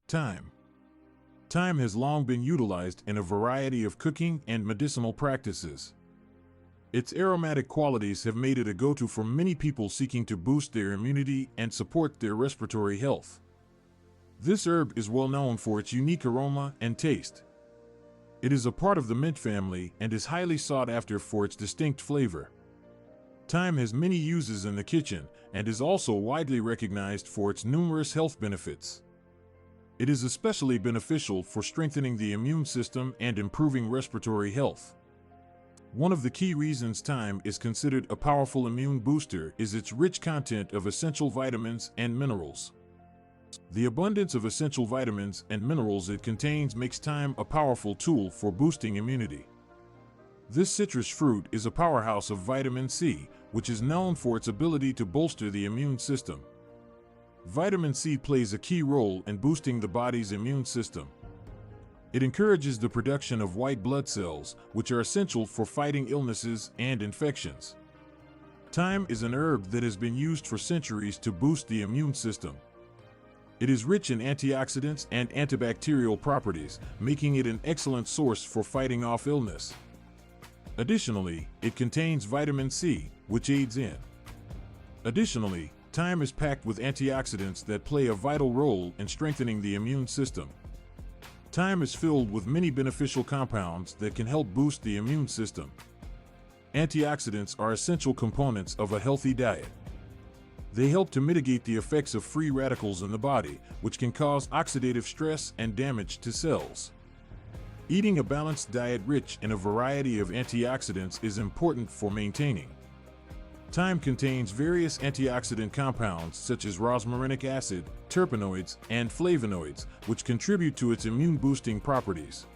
Thyme. Thyme has long been utilized in a variety of cooking and medicinal practices. Its aromatic qualities have made it a go-to for many people seeking to boost their immunity and support their respiratory health. This herb is well known for its unique aroma and taste. It is a part of the mint family and is highly sought after for its distinct flavor. Thyme has many uses in the kitchen and is also widely recognized for its numerous health benefits. It is especially beneficial for strengthening the immune system and improving respiratory health. One of the key reasons thyme is considered a powerful immune booster is its rich content of essential vitamins and minerals. The abundance of essential vitamins and minerals it contains makes thyme a powerful tool for boosting immunity. This citrus fruit is a powerhouse of vitamin C, which is known for its ability to bolster the immune system. Vitamin C plays a key role in boosting the body's immune system. It encourages the production of white blood cells, which are essential for fighting illnesses and infections. Thyme is an herb that has been used for centuries to boost the immune system. It is rich in antioxidants and antibacterial properties, making it an excellent source for fighting off illness. Additionally, it contains vitamin C, which aids in. Additionally, thyme is packed with antioxidants that play a vital role in strengthening the immune system. Thyme is filled with many beneficial compounds that can help boost the immune system. Antioxidants are essential components of a healthy diet. They help to mitigate the effects of free radicals in the body, which can cause oxidative stress and damage to cells. Eating a balanced diet rich in a variety of antioxidants is important for maintaining. Thyme contains various antioxidant compounds such as rosmarinic acid, terpenoids, and flavonoids, which contribute to its immune-boosting properties.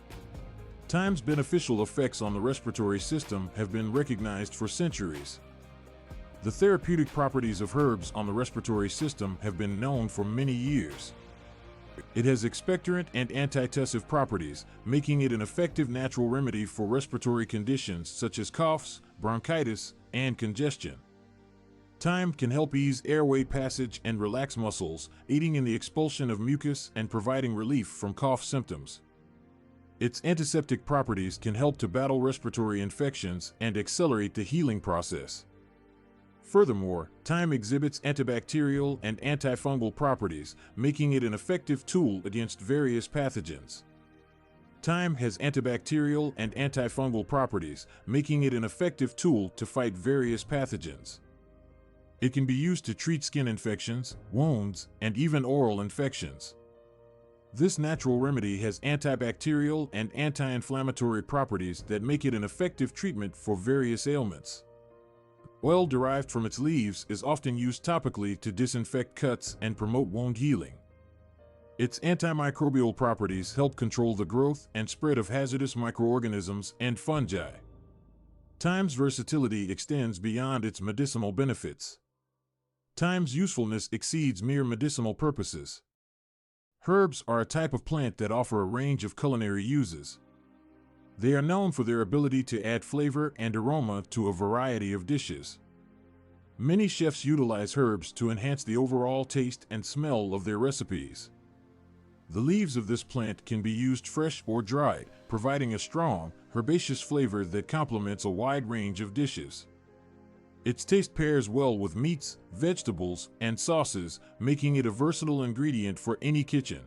Thyme's beneficial effects on the respiratory system have been recognized for centuries. The therapeutic properties of herbs on the respiratory system have been known for many years. It has expectorant and antitussive properties, making it an effective natural remedy for respiratory conditions such as coughs, bronchitis, and congestion. Thyme can help ease airway passage and relax muscles, aiding in the expulsion of mucus and providing relief from cough symptoms. Its antiseptic properties can help to battle respiratory infections and accelerate the healing process. Furthermore, thyme exhibits antibacterial and antifungal properties, making it an effective tool against various pathogens. Thyme has antibacterial and antifungal properties, making it an effective tool to fight various pathogens. It can be used to treat skin infections, wounds, and even oral infections. This natural remedy has antibacterial and anti-inflammatory properties that make it an effective treatment for various ailments. Oil derived from its leaves is often used topically to disinfect cuts and promote wound healing. Its antimicrobial properties help control the growth and spread of hazardous microorganisms and fungi. Thyme's versatility extends beyond its medicinal benefits. Thyme's usefulness exceeds mere medicinal purposes. Herbs are a type of plant that offer a range of culinary uses. They are known for their ability to add flavor and aroma to a variety of dishes. Many chefs utilize herbs to enhance the overall taste and smell of their recipes. The leaves of this plant can be used fresh or dried, providing a strong, herbaceous flavor that complements a wide range of dishes. Its taste pairs well with meats, vegetables, and sauces, making it a versatile ingredient for any kitchen.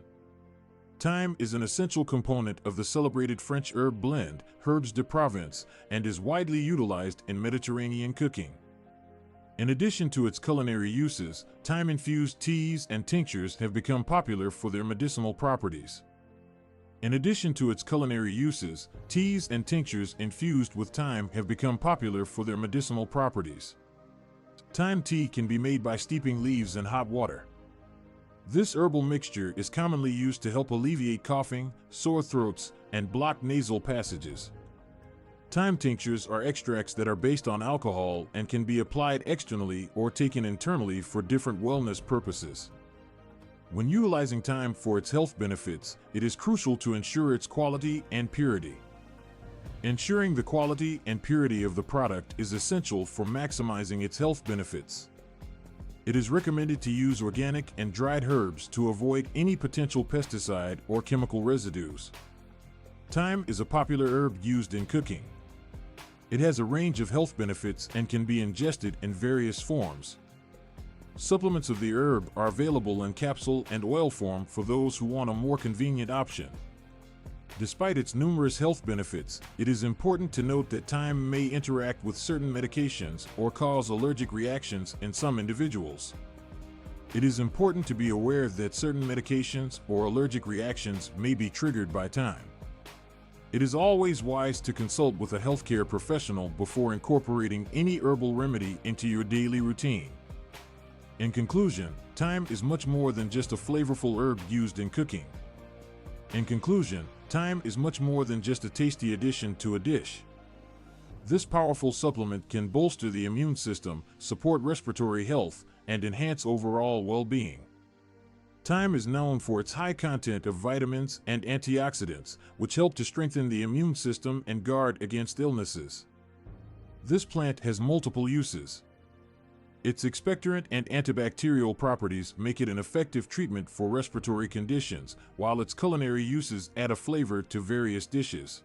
Thyme is an essential component of the celebrated French herb blend, Herbes de Provence, and is widely utilized in Mediterranean cooking. In addition to its culinary uses, thyme-infused teas and tinctures have become popular for their medicinal properties. In addition to its culinary uses, teas and tinctures infused with thyme have become popular for their medicinal properties. Thyme tea can be made by steeping leaves in hot water. This herbal mixture is commonly used to help alleviate coughing, sore throats, and blocked nasal passages. Thyme tinctures are extracts that are based on alcohol and can be applied externally or taken internally for different wellness purposes. When utilizing thyme for its health benefits, it is crucial to ensure its quality and purity. Ensuring the quality and purity of the product is essential for maximizing its health benefits. It is recommended to use organic and dried herbs to avoid any potential pesticide or chemical residues. Thyme is a popular herb used in cooking. It has a range of health benefits and can be ingested in various forms. Supplements of the herb are available in capsule and oil form for those who want a more convenient option. Despite its numerous health benefits, it is important to note that thyme may interact with certain medications or cause allergic reactions in some individuals. It is important to be aware that certain medications or allergic reactions may be triggered by thyme. It is always wise to consult with a healthcare professional before incorporating any herbal remedy into your daily routine. In conclusion, thyme is much more than just a flavorful herb used in cooking. Thyme is much more than just a tasty addition to a dish. This powerful supplement can bolster the immune system, support respiratory health, and enhance overall well-being. Thyme is known for its high content of vitamins and antioxidants, which help to strengthen the immune system and guard against illnesses. This plant has multiple uses. Its expectorant and antibacterial properties make it an effective treatment for respiratory conditions, while its culinary uses add a flavor to various dishes.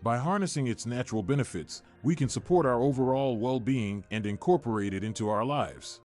By harnessing its natural benefits, we can support our overall well-being and incorporate it into our lives.